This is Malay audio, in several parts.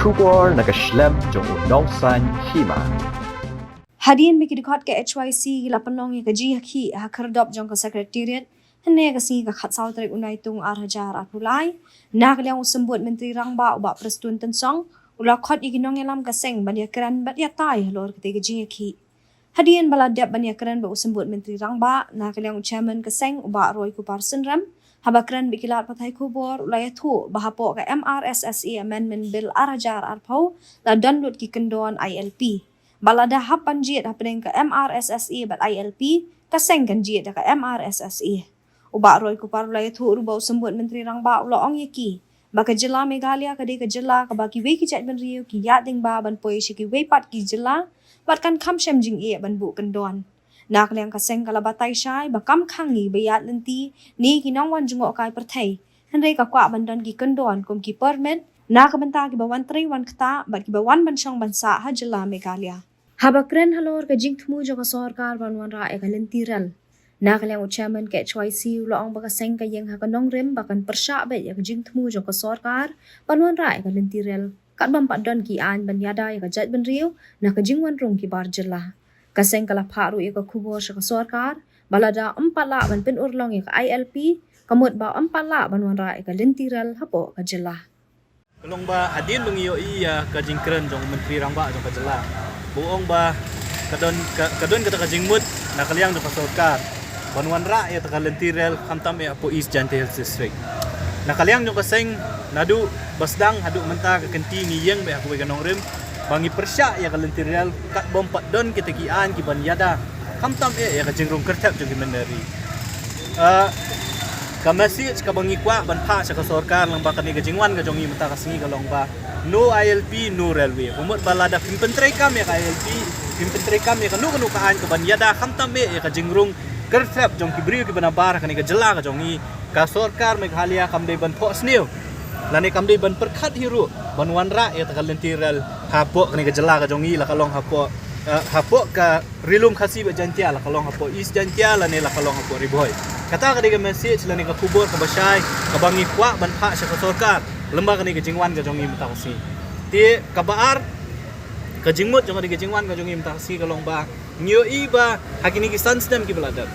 Kubor nakaslem jong udongsan hima. Hadian mikidikot ke HYC gila penong yang keji haki hakerdop jong ke sekretariat hene kasi ka khatsau tarik unai tung arhajar atulai nak liang usembut menteri rangba ubak perestun tensong ula khot iginong elam kaseng banyak keran bat ya tai lor kete keji haki. Hadian baladap banyak keran ba usembut menteri rangba nak liang chairman kaseng ubak Roy Kupar Senram habakran bikilat patai kubor ulaya tu bahapok ke MRSSE Amendment Bill arhajar arpau la download ki kendon ILP. Balada hapan jiat happening ke MRSSE bat ILP kaseng kan jiat ke MRSSE. Ubak Roy Kupar ulaya tu rubau sembut menteri rangba ula ong yaki. Baka jela Meghalaya ke ke jela ke baki wei ki chat ban riu ki yat ding ba ban poi shiki wei pat ki jela bat kan kam shem jing e ban bu kendon. Nak liang kaseng kala batai syai bakam khangi bayat lenti ni kinong wan jungok kai perthai. Henry ka kwa bandan ki kendon kum ki permit nak benta ki bawan tri wan kata bat ki bawan ban syong ban sa ha jela Meghalaya. Habakren halor ke jing thmu jo ka sarkar banwan ra e kalenti ral. Nak liang chairman ke HYC ula ong baka seng ka yeng ha kanong rem bakan persya bet ya ke jing thmu jo ka sarkar banwan ra e kalenti ral. Kat bam padon ki an ban yada ya ka jat ban riu na ka jing wan rong ki bar jela. Kaseng kala pharu ya ka kubor sa ka sarkar balada empala ban pen urlong ya ka ILP kamut ba empala banwan ra e kalenti ral hapo ka jela. Kalong ba adin mengiyo iya ka jingkren jong menteri rangba jong ka jela. Buong ba kadon kata ka jingmut na kaliang jong ka sarkar. Banwan ra ya ta lentirel kamtam ya po East Jante Health District. Na kaliang jong kaseng nadu basdang hadu menta ka kenti ngiyeng be aku ganong rim bangi persya ya ka lentirel kat bom pat don kita kian ki ban yada kamtam ya ka jingrung kertap jong meneri. Ka message ka bangi kwa ban pha sa ka sarkar lang ba kani ka jingwan ka jong i menta ka singi kalong ba no ILP no railway. Umot balada pimpentray kam ya ka ILP pimpentray kam ya ka no kaan ka ban yada kamtam ya ka jingrung kertap jong kibriu ki banabar kani ka jela ka jong i ka sarkar Meghalaya kam dei ban phos niu lani kam dei ban perkhat hiru banwan ra ya ta kalentiral hapo kani ka jela ka jong i la kalong hapo ka rilum khasi ba jantia la kalong hapo East Jantia lani la kalong hapo Riboy kata ka dei ka message lani ka kubur ka basai ka bangi kwa ban pha sa ka sarkar lembah kani ka jingwan ka jong i mata kasi ti ka baar ka jingmut jong ka jingwan ka jong i mata kasi kalong ba nyo iba hakini ki sansdem ki beladat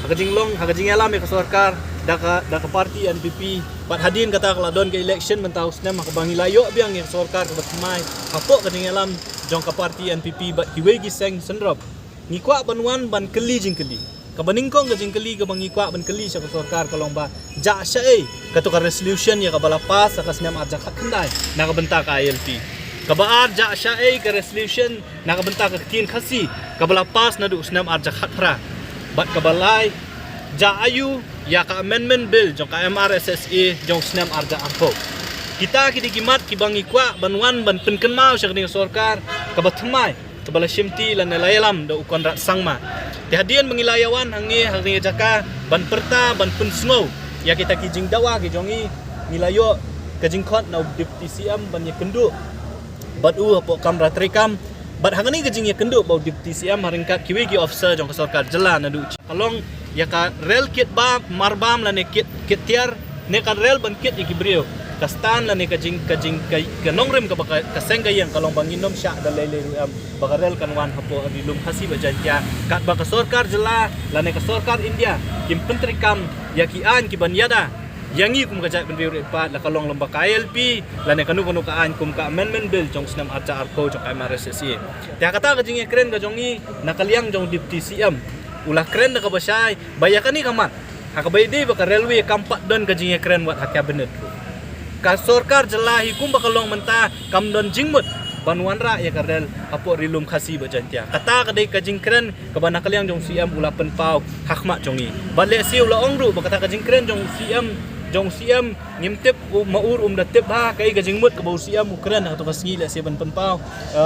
hakajinglong hakajingalam ka sarkar daka parti NPP pat hadin kata kala don ke election mentau snem hakabangi layo biang yang sarkar ka batmai hapo kajingalam jong ka parti NPP bat kiwegi seng senrop ngikwa banwan ban keli jingkeli kabaningkong ka jingkeli ka bangi kwa ban keli sa sarkar kalong ba ja sya ka to ka resolution ya ka balapas sa snem arja khandai na ka benta ka ILP kabaar ja sya ka resolution na ka benta ka tin khasi kabalapas na du snem arja khatra bat kabalai ja ayu ya ka amendment bill jong ka MRSSE jong snem arja arpo kita kidigimat kibangi kwa banwan ban penkenmau sa kini sarkar kabatmai kabala shimti lan nelayalam da ukon rat sangma ti hadian mengilayawan hangi jaka ban perta ban pensngau ya kita kijing dawa ki jongi nilayo kajingkhot na deputy CM ban ya kendu bat hapo kamra trekam bat hangani gajing ya kendu bau deputy CM haringkat kiwegi officer jong ka sarkar jela na du kalong ya ka rel kit ba marbam la ne kit tiar ne kan rel ban kit ikibrio kastan la ne kajing ka nongrem ka baka kasengga yang kalong banginom sya da lele am baka rel kan wan hapo rilum khasi ba jantia kat ba ka sarkar jela la ne ka sarkar India kim pentri kam ya ki an ki ban yada yangi kum kajat ben riu pat la kalong lomba KLP la ne kanu kaan kum ka amendment bill jong snam arca arko jong MRSSE ta kata kajing ya keren ka jongi nakaliang jong deputy CM ulah keren na kabasay bayakan ni kamat hakabay di baka railway kampat don kajing ya keren wat cabinet ka sarkar jelahi kum bakalong menta kam don jingmut banwan ra ya karel apo rilum khasi ba jantia kata kadai kajing keren kabana kaliang jong CM ulah penpau hakma jongi bale si ulah ongru bakata kajing keren jong CM ngimtip maur datip ha kai gajing mut kabau CM ukren atau kasgi la siban penpau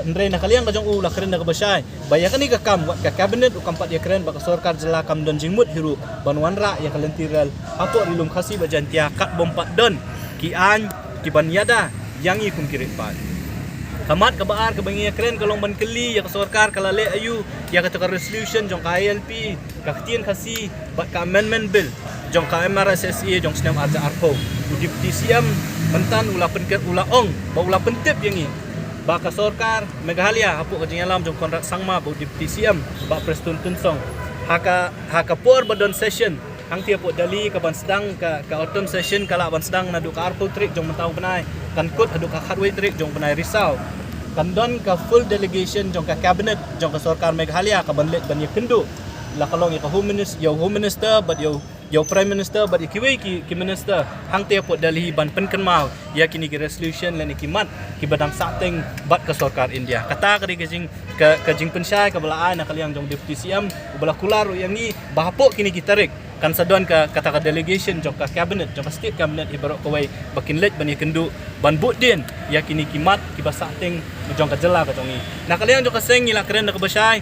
ndre na kaliang kajong ulah keren na kabasay bayakan ni ka kam wat ka cabinet ukam pat ya keren baka sarkar jela kam don jingmut hiru banwan ra ya kalentiral apo rilum khasi ba jantia kat bompat don ki an ki ban yada yangi kum kirit pat kamat kabaar kabangi keren kalong ban keli ya ka sarkar kalale ayu ya ka resolution jong ka ILP ka ktien khasi bat ka amendment bill jong ka MRSSE jong snem arja arpo deputy CM mentan ulah penket ulah ong ba ulah pentip yangi baka sorkar Meghalaya hapu ka jing alam jong kontrak sangma bu deputy CM ba Preston Tunsong haka por badon session hang tia po dali ka ban sedang ka autumn session kala ban sedang nadu ka arpo trik jong mentau benai kan kut adu ka khatway trik jong benai risau kan don ka full delegation jong ka cabinet jong ka sorkar Meghalaya ka banlet ban ye kendu la kalong ka home minister but yo prime minister but ikiwe ki minister hang tia po dali ban pen mau ya kini ki resolution lan ikimat ki badang sateng bat ka sorkar India kata ka jing ka jing pensyai ka belaan na kaliang jong deputy CM ubala kular yang ni bahapo kini ki tarik kan sadon ka kata ka delegation jong ka cabinet jong ka state cabinet ibarok kawai bakin let ban kendu ban bud din ya kini kimat ki basateng jong ka jela ka jong ni na kaliang jong ka seng ila keren ka basyai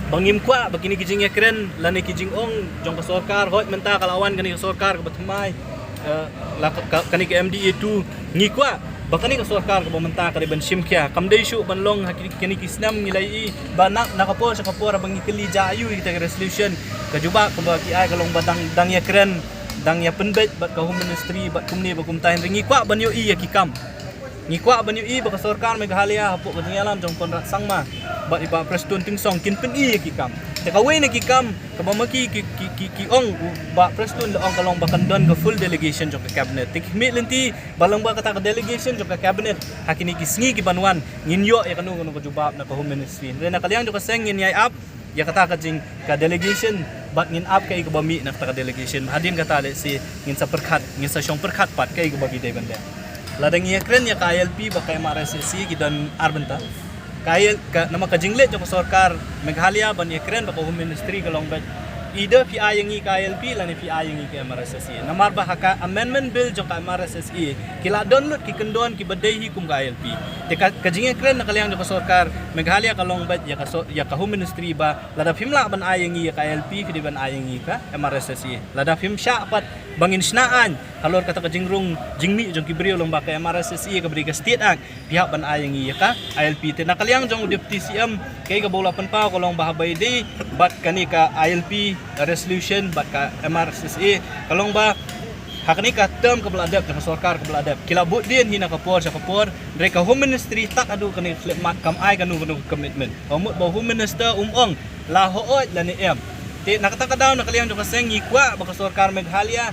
bangim kwa begini kijing ya keren lani kijing ong jong ka sorkar hot menta kalawan kani ka sorkar ka batumai kani ka MDA 2 ngi kwa bakani ka sorkar ka menta ka ban simkya kamdai shu ban long kani kisnam ngilai banak nakapor sa kapor bangi keli jayu kita resolution ka juba ka bagi ai kalong badang dang ya keren dang ya penbet bat ka home ministry bat kumni bakum tahin ringi kwa ban yo ya kikam ngi kwa ban yo baka sorkar Meghalaya hapu ka alam jong kontrak sangma bat iba Preston Tunsong kin pen kikam te kawai na kikam ka mamaki ki ong ba Preston la ong kalong bakan don ka full delegation jong ka cabinet te mi lenti balang ba kata ka delegation jong ka cabinet hakini kisngi ki banwan nginyo ya kanu ka jubab na ka home ministry re na kaliang jong ka seng ngin yai up ya kata ka jing ka delegation bat ngin up kay ka bami na ka delegation hadin kata le si ngin sa perkhat ngin sa syong perkhat pat kay ka bagi day banda ladang ya kren ya KLP bakay MRSSC gidan arbenta kaya nama ka jinglet jong sorkar Meghalaya ban ya kren baka home ministry kalong bat either pi ayangi KLP lan pi ayangi ke MRSSC namar ba haka amendment bill jong ka MRSSC kila download ki kendon ki badai kum KLP te ka jingya kren nakaliang jong sorkar Meghalaya kalong bat ya ka home ministry ba lada himla ban ayangi ya KLP ki ban ayangi ka MRSSC lada him sya pat bangin snaan halor kata ka jingrung jingmi jong kibrio long ba ka MRSSC ka briga state act pihak ban ayangi ya ka ILP te nakaliang jong deputy CM kay ka bola pan pa kolong bahabay day bat kani ka ILP resolution bat ka MRSSC kalong ba hakani ka term ka beladap ka sorkar ka beladap kilabut din hina ka por sa kapor re ka home ministry tak adu kani mat kam ai kanu commitment kamut ba home minister ong la hoot la ni em te nakataka daw nakaliang jong kaseng ikwa baka sorkar Meghalaya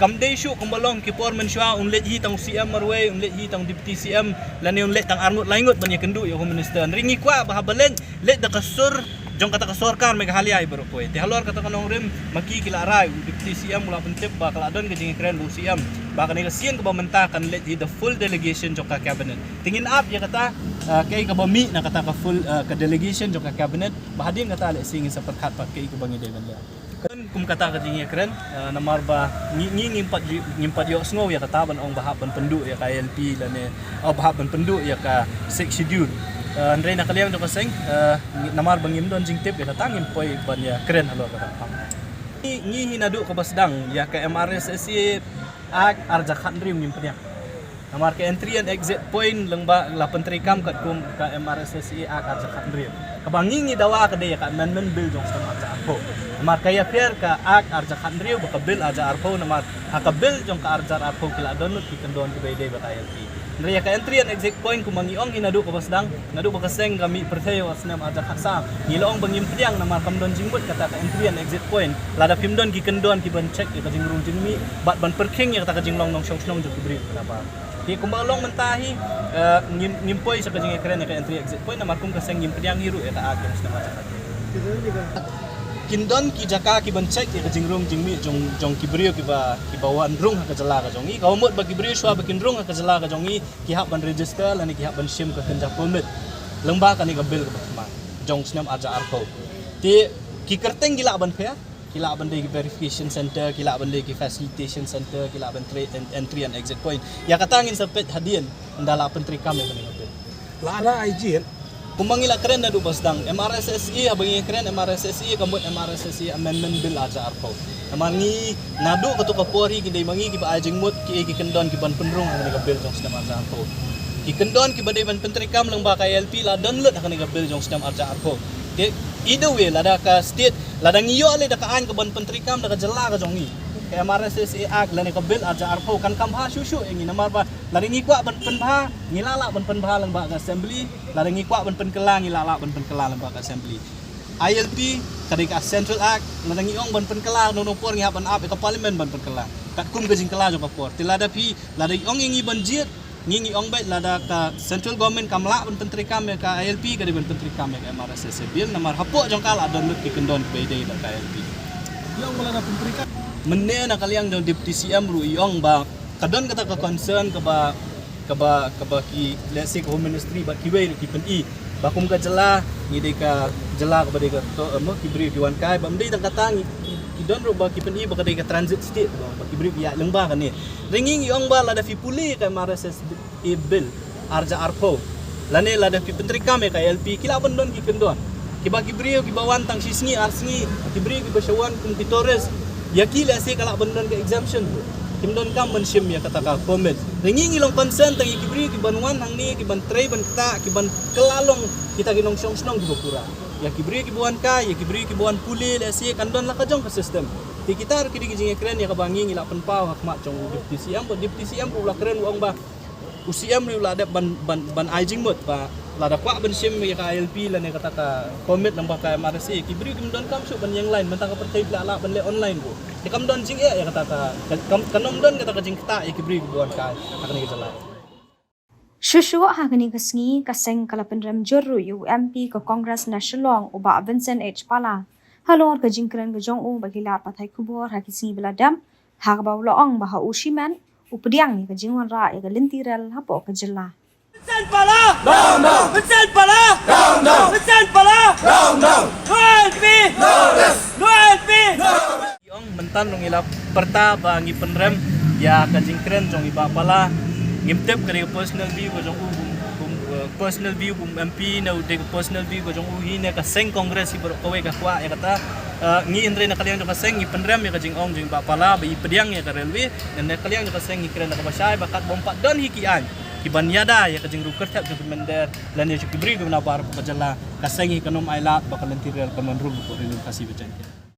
kamdai shu kumbalong ki por mensyua unlet hi tang CM marway unlet hi tang deputy CM lani unlet tang armut laingot ban ya kendu ya home minister ringi kwa bahabalen let da kasur jong kata ka sorkar Meghalaya ibaro ko te halor kata kanong rim maki kila arai deputy CM mula pentip ba kala don ka jing kren bu CM ba kanila sian ka bamenta kan let hi the full delegation jong ka cabinet tingin up ya kata kay ka bami na kata ka full ka delegation jong ka cabinet bahadin kata le singin sa perkhat pat kay ka bangi day banla kum kata ka jing kren namar ba ngimpat yo sngo ya kata ban ong bahapan pendu ya KLP lan bahapan pendu ya ka 6 schedule andre na kaliang jong kaseng namar bangim don jing tip ya tangim poi ban ya kren halor kata ngi hinadu ka basdang ya ka MRSSC ag arja khandrim ngim pnya namar ka entry and exit point lengba la pentrikam kat kum ka MRSSC ag arja khandrim kabangingi dawa ka de ka amendment bill jong sama arja arpo namar kaya fair ka ag arja khandrim ba ka bill arja arpo namar ka bill jong ka arja arpo kila download ki kendon ki bayde ba KLP Nria ka entry and exit point kumangiong hinadu ka basdang nadu ba kaseng kami percaya wasnam arja khaksa ngiloong bangim pdiang namar kamdon jingbut kata ka entry and exit point lada pimdon ki kendon ki ban check ka jingrung jingmi bat ban perking ya kata ka jinglong nong syong ki bri kenapa ki kumbalong mentahi ngimpoi sa ka jing ekran ka entry exit point namar kum kaseng ngim pdiang hiru ya ta agam wasnam arja kindon ki jaka ki ban check ka jingrung jingmi jong ki brio ki ba wan rung ka jala ka jongi ka umut ba ki brio swa ba kin rung ka jala ka jongi ki hak ban register lani ki hak ban sim ka kenja permit lengba ka ni ka bill ka ba jong snam arja arko ti ki kerteng gila ban phe kila ban de verification center kila ban de ki facilitation center kila ban trade and entry and exit point ya katangin sa pet hadian ndala pentri kam ya kani la ada IG kumangila keren na dubasdang MRSSC abangi keren MRSSC kamut MRSSC amendment bill aja arpo amangi nadu katu kapori kidai mangi ki ba ajing mut ki kendon ki ban penrung ngani ka bill jong sistem aja arpo ki kendon ki badai ban pentrikam lang ba KLP la download ngani ka bill jong sistem aja arpo either way lada ka state lada ngiyo ale da kaan ka ban pentrikam da ka jela ka jongi ke MRSS ag lani ka bil aja arpo kan kam ha shushu ingi namar ba lari ngi kwa ban pen bha ngilala ban pen bha lang ba ka assembly lari ngi kwa ban pen kelang ngilala ban pen kelang lang ba ka assembly ILP kadika Central Act lari ngi ong ban pen kelang no por ngi ban ap ka parliament ban pen kelang kat kum ka jing kelang jo ka por tilada pi lari ong ingi ban jit ngi ong bai lada ka central government kamla ban pentri kam ka ILP ka di ban pentri kam ka MRSS bil namar hapo jong kala don lut ikendon be dei ka ILP Yang wala na pumprika. menne na kaliang jong deputy CM ru iong ba kadon kata ka concern ka ba ki let's say ka home ministry ba ki way ki pen i ba kum ka jela ni de ka jela ka ba de ka to mo ki bri ki wan kai ba mdei tang katang ki don ru ba ki pen i ba ka de ka transit state ba ki bri ya leng ba ka ni ringing iong ba la da fi puli ka MRSS e bill arja arpo lane la da fi pentri kam ka LP kila ban don ki kendon ki ba ki bri ki ba wan tang sisngi arsngi ki bri ki ba shawan kum ki torres ya kila se kala bendon ke exemption kimdon kam mensim ya kata ka comment ringing ilong concern tangi kibri ki banwan hang ni ki ban tray ban kata ki ban kelalong kita ginong song snong di bokura ya kibri ki buan ka ya kibri ki buan puli le se kandon la ka jong ka system ti kita ki di jing kren ya ka bangi ngila pen pau hak mak jong deputy CM ula kren uang ba UCM ri ula ada ban ajing mot ba lada kwa ban sim ya ka ILP la ne kata ka commit nang ba ka MRC kibri kimdon kam su ban yang lain mentang ka pertai la ban le online go di kamdon jing ya kata ka kanom don kata ka jing ta ya kibri buan ka akan ni jala Shushu hagani kasngi kaseng kalapan rem jurru UMP ka Congress National uba Vincent H Pala halor ka jingkran ka jong u bagilar pathai kubor hakisi beladam hagbaw loong baha ushiman updiang ni ka jingwan ra ya ka lintiral hapo ka jilla Vincent Pala! No, no! Vincent Pala! No, no! Vincent Pala! No, no! No LP! No this! No LP! No! yung mentan nung ila perta ba ngi penrem ya ka jingkran jong iba pala ngimtep ka personal view ko jong personal view kum MP na de personal view ko jong hi ne ka seng congress ibro ko ka kwa ya kata ngi indre na kaliang ka seng ngi penrem ya ka jing ong jing ba pala ba ipediang ya ka railway dan na kaliang ka seng ngi kren na ka basay bakat bompat don hikian kiban yada ya kajing ruker tap jeng mender lan ya kibri ko na bar ko jala kaseng hi kanom ailat bakalan tirel kanon rug ko rin kasi bejan